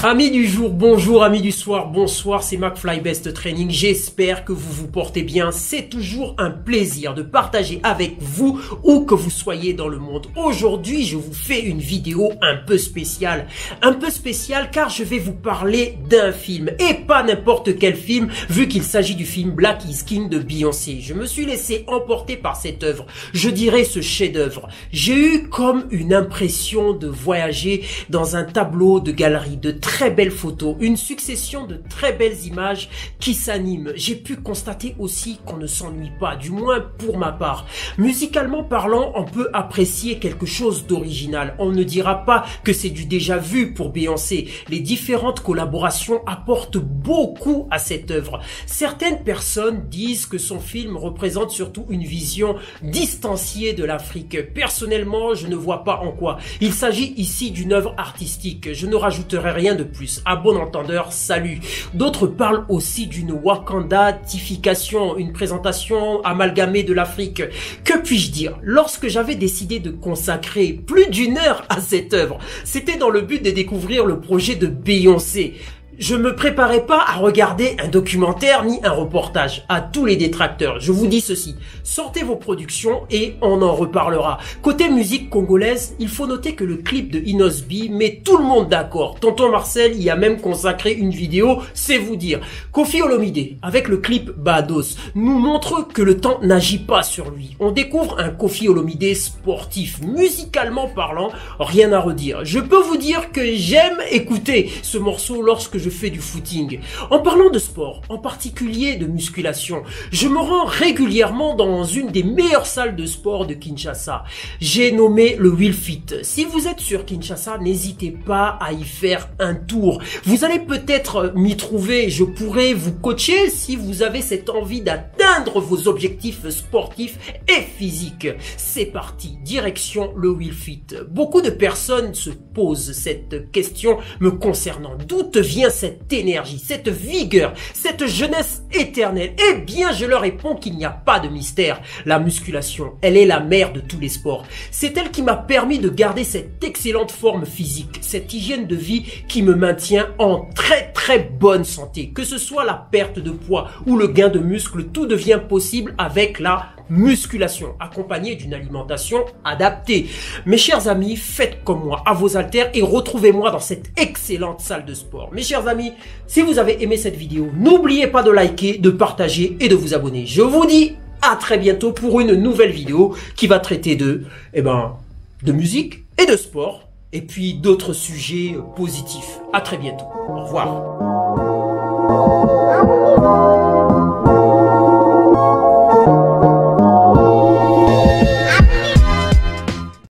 Amis du jour, bonjour, amis du soir, bonsoir, c'est McFly Best Training, j'espère que vous vous portez bien. C'est toujours un plaisir de partager avec vous où que vous soyez dans le monde. Aujourd'hui, je vous fais une vidéo un peu spéciale car je vais vous parler d'un film et pas n'importe quel film vu qu'il s'agit du film Black is King de Beyoncé. Je me suis laissé emporter par cette œuvre, je dirais ce chef-d'œuvre. J'ai eu comme une impression de voyager dans un tableau de galerie, de très belles photos, une succession de très belles images qui s'animent. J'ai pu constater aussi qu'on ne s'ennuie pas, du moins pour ma part. Musicalement parlant, on peut apprécier quelque chose d'original. On ne dira pas que c'est du déjà vu pour Beyoncé. Les différentes collaborations apportent beaucoup à cette œuvre. Certaines personnes disent que son film représente surtout une vision distanciée de l'Afrique. Personnellement, je ne vois pas en quoi. Il s'agit ici d'une œuvre artistique. Je ne rajouterai rien de plus. À bon entendeur, salut. D'autres parlent aussi d'une Wakandaification, une présentation amalgamée de l'Afrique. Que puis-je dire? Lorsque j'avais décidé de consacrer plus d'une heure à cette œuvre, c'était dans le but de découvrir le projet de Beyoncé. Je me préparais pas à regarder un documentaire ni un reportage. À tous les détracteurs, je vous dis ceci. Sortez vos productions et on en reparlera. Côté musique congolaise, il faut noter que le clip de Inosbi met tout le monde d'accord. Tonton Marcel y a même consacré une vidéo, c'est vous dire. Koffi Olomide, avec le clip Bados, nous montre que le temps n'agit pas sur lui. On découvre un Koffi Olomide sportif. Musicalement parlant, rien à redire. Je peux vous dire que j'aime écouter ce morceau lorsque je fais du footing. En parlant de sport, en particulier de musculation, je me rends régulièrement dans une des meilleures salles de sport de Kinshasa. J'ai nommé le Will Fit. Si vous êtes sur Kinshasa, n'hésitez pas à y faire un tour. Vous allez peut-être m'y trouver. Je pourrais vous coacher si vous avez cette envie d'atteindre vos objectifs sportifs et physiques. C'est parti, direction le Will Fit. Beaucoup de personnes se posent cette question me concernant. D'où te vient cette énergie, cette vigueur, cette jeunesse éternelle? Eh bien, je leur réponds qu'il n'y a pas de mystère. La musculation, elle est la mère de tous les sports. C'est elle qui m'a permis de garder cette excellente forme physique, cette hygiène de vie qui me maintient en très bonne santé. Que ce soit la perte de poids ou le gain de muscle, tout devient possible avec la musculation, accompagnée d'une alimentation adaptée. Mes chers amis, faites comme moi à vos haltères et retrouvez-moi dans cette excellente salle de sport. Mes chers amis, si vous avez aimé cette vidéo, n'oubliez pas de liker, de partager et de vous abonner. Je vous dis à très bientôt pour une nouvelle vidéo qui va traiter de musique et de sport et puis d'autres sujets positifs. À très bientôt. Au revoir.